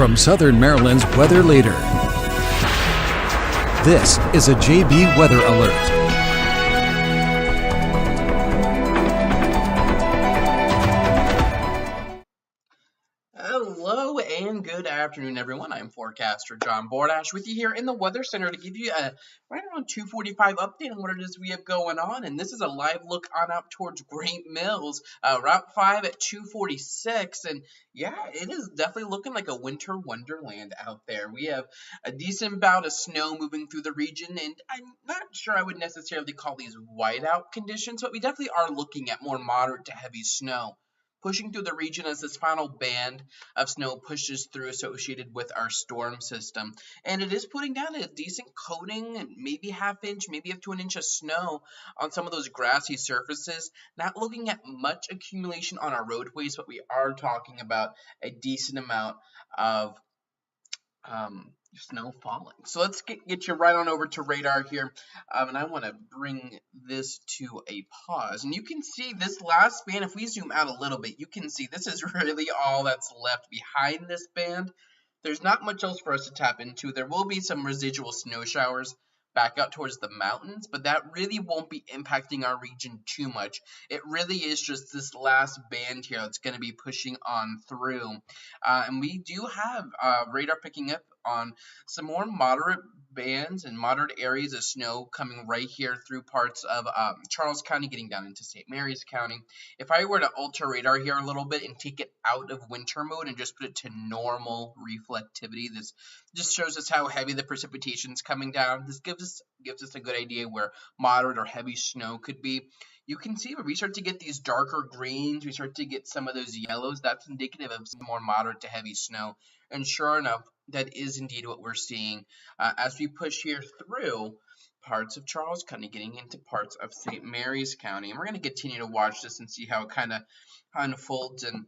from Southern Maryland's weather leader. This is a JB Weather Alert. Hello and good afternoon, everyone. I'm Forecaster John Bordash with you here in the Weather Center to give you a right around 2:45 update on what it is we have going on. And this is a live look on up towards Great Mills, Route 5 at 2:46. And yeah, it is definitely looking like a winter wonderland out there. We have a decent bout of snow moving through the region, and I'm not sure I would necessarily call these whiteout conditions, but we definitely are looking at more moderate to heavy snow pushing through the region as this final band of snow pushes through associated with our storm system. And it is putting down a decent coating, and maybe half inch, maybe up to an inch of snow on some of those grassy surfaces. Not looking at much accumulation on our roadways, but we are talking about a decent amount of snow falling. So let's get you right on over to radar here, and I want to bring this to a pause. And you can see this last band, if we zoom out a little bit, you can see this is really all that's left behind this band. There's not much else for us to tap into. There will be some residual snow showers back out towards the mountains, but that really won't be impacting our region too much. It really is just this last band here that's going to be pushing on through. And we do have radar picking up on some more moderate bands and moderate areas of snow coming right here through parts of Charles County, getting down into St. Mary's County. If I were to alter radar here a little bit and take it out of winter mode and just put it to normal reflectivity, this just shows us how heavy the precipitation is coming down. This gives us a good idea where moderate or heavy snow could be. You can see when we start to get these darker greens, we start to get some of those yellows. That's indicative of some more moderate to heavy snow. And sure enough, that is indeed what we're seeing as we push here through parts of Charles County, getting into parts of St. Mary's County. And we're going to continue to watch this and see how it kind of unfolds. And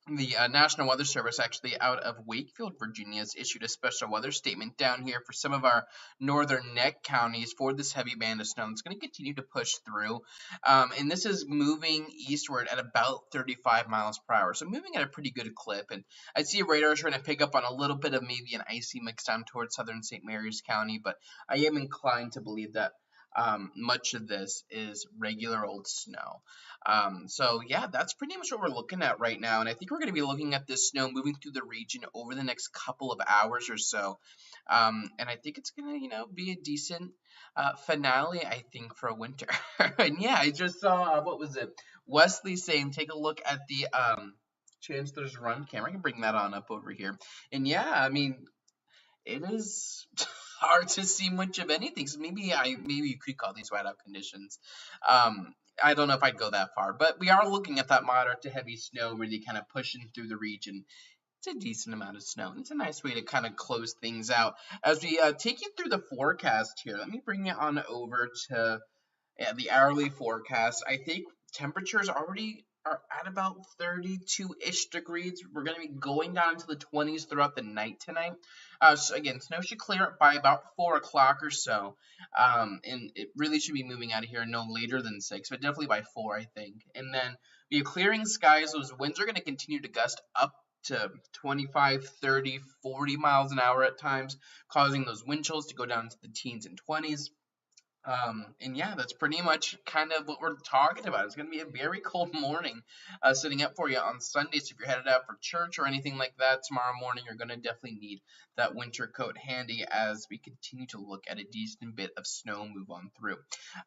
the National Weather Service, actually out of Wakefield, Virginia, has issued a special weather statement down here for some of our northern neck counties for this heavy band of snow. It's going to continue to push through, and this is moving eastward at about 35 miles per hour, so moving at a pretty good clip. And I see radar is trying to pick up on a little bit of maybe an icy mix down towards southern St. Mary's County, but I am inclined to believe that much of this is regular old snow. So yeah, that's pretty much what we're looking at right now. And I think we're going to be looking at this snow moving through the region over the next couple of hours or so. And I think it's going to, be a decent finale, I think, for winter. And yeah, I just saw, what was it? Wesley saying, take a look at the Chancellor's Run camera. I can bring that on up over here. And yeah, I mean, it is hard to see much of anything. So maybe you could call these whiteout conditions. I don't know if I'd go that far, but we are looking at that moderate to heavy snow really kind of pushing through the region. It's a decent amount of snow, and it's a nice way to kind of close things out. As we take you through the forecast here, let me bring you on over to the hourly forecast. I think temperatures already are at about 32-ish degrees. We're going to be going down into the 20s throughout the night tonight. So again, snow should clear up by about 4 o'clock or so. And it really should be moving out of here no later than 6, but definitely by 4, I think. And then we have clearing skies. Those winds are going to continue to gust up to 25, 30, 40 miles an hour at times, causing those wind chills to go down to the teens and 20s. And yeah, that's pretty much kind of what we're talking about. It's going to be a very cold morning sitting up for you on Sunday. So if you're headed out for church or anything like that tomorrow morning, you're going to definitely need that winter coat handy as we continue to look at a decent bit of snow move on through.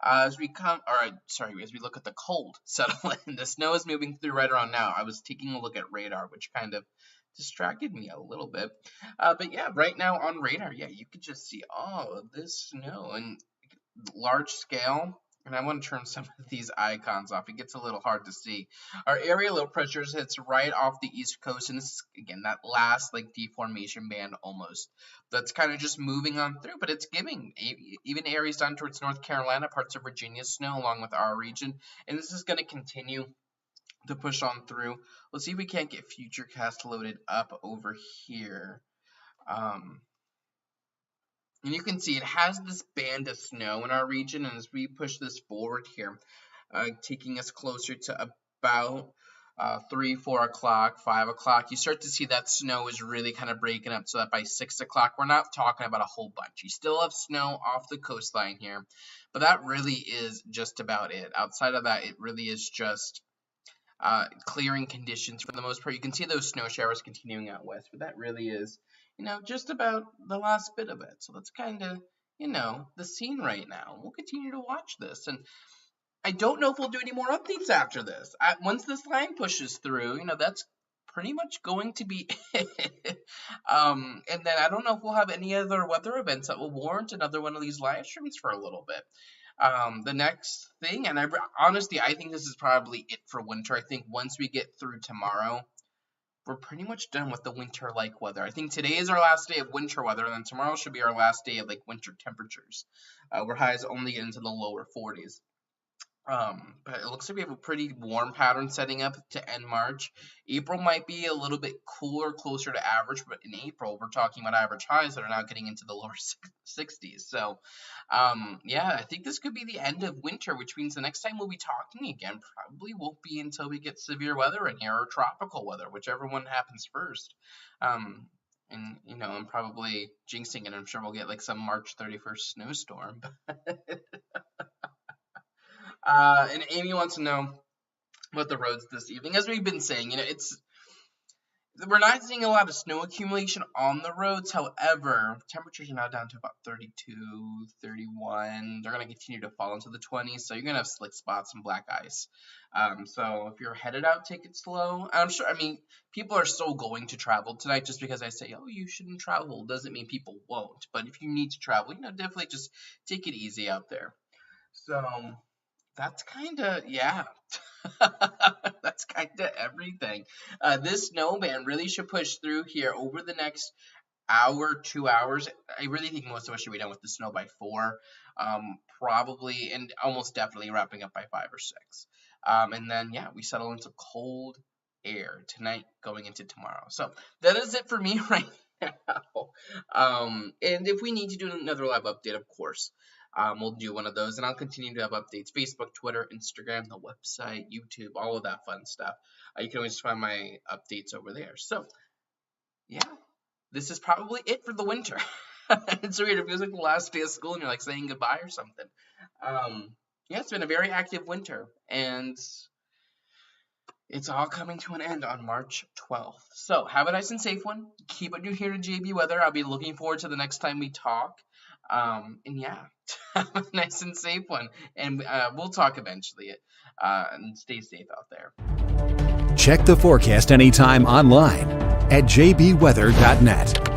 As we look at the cold settle in, the snow is moving through right around now. I was taking a look at radar, which kind of distracted me a little bit. But yeah, right now on radar, yeah, you could just see all of this snow and large scale. And I want to turn some of these icons off. It gets a little hard to see. Our area low pressure hits right off the east coast, and this is again that last deformation band almost that's kind of just moving on through, but it's giving even areas down towards North Carolina, parts of Virginia snow along with our region, and this is going to continue to push on through. Let's see if we can't get Futurecast loaded up over here. And you can see it has this band of snow in our region, and as we push this forward here, taking us closer to about 3, 4 o'clock, 5 o'clock, you start to see that snow is really kind of breaking up, so that by 6 o'clock, we're not talking about a whole bunch. You still have snow off the coastline here, but that really is just about it. Outside of that, it really is just clearing conditions for the most part. You can see those snow showers continuing out west, but that really is, just about the last bit of it. So that's kind of, the scene right now. We'll continue to watch this, and I don't know if we'll do any more updates after this. Once this line pushes through, that's pretty much going to be it. And then I don't know if we'll have any other weather events that will warrant another one of these live streams for a little bit. The next thing, and honestly, I think this is probably it for winter. I think once we get through tomorrow, we're pretty much done with the winter-like weather. I think today is our last day of winter weather, and then tomorrow should be our last day of winter temperatures, where highs only get into the lower 40s. But it looks like we have a pretty warm pattern setting up to end March. April might be a little bit cooler, closer to average, but in April, we're talking about average highs that are now getting into the lower 60s. So, yeah, I think this could be the end of winter, which means the next time we'll be talking again probably won't be until we get severe weather in here, or tropical weather, whichever one happens first. And, I'm probably jinxing it. I'm sure we'll get some March 31st snowstorm. And Amy wants to know about the roads this evening. As we've been saying, we're not seeing a lot of snow accumulation on the roads. However, temperatures are now down to about 32, 31. They're going to continue to fall into the 20s, so you're going to have slick spots and black ice. So if you're headed out, take it slow. I'm sure, people are still going to travel tonight. Just because I say, oh, you shouldn't travel, doesn't mean people won't. But if you need to travel, definitely just take it easy out there. So that's kind of, yeah, that's kind of everything. This snow band really should push through here over the next hour, 2 hours. I really think most of us should be done with the snow by 4, probably, and almost definitely wrapping up by 5 or 6. And then, yeah, we settle into cold air tonight going into tomorrow. So that is it for me right now. And if we need to do another live update, of course, we'll do one of those, and I'll continue to have updates: Facebook, Twitter, Instagram, the website, YouTube, all of that fun stuff. You can always find my updates over there. So, yeah, this is probably it for the winter. It's weird. It feels like the last day of school, and you're saying goodbye or something. Yeah, it's been a very active winter, and it's all coming to an end on March 12th. So, have a nice and safe one. Keep it new here to JB Weather. I'll be looking forward to the next time we talk. And yeah, have a nice and safe one. And we'll talk eventually. And stay safe out there. Check the forecast anytime online at jbweather.net.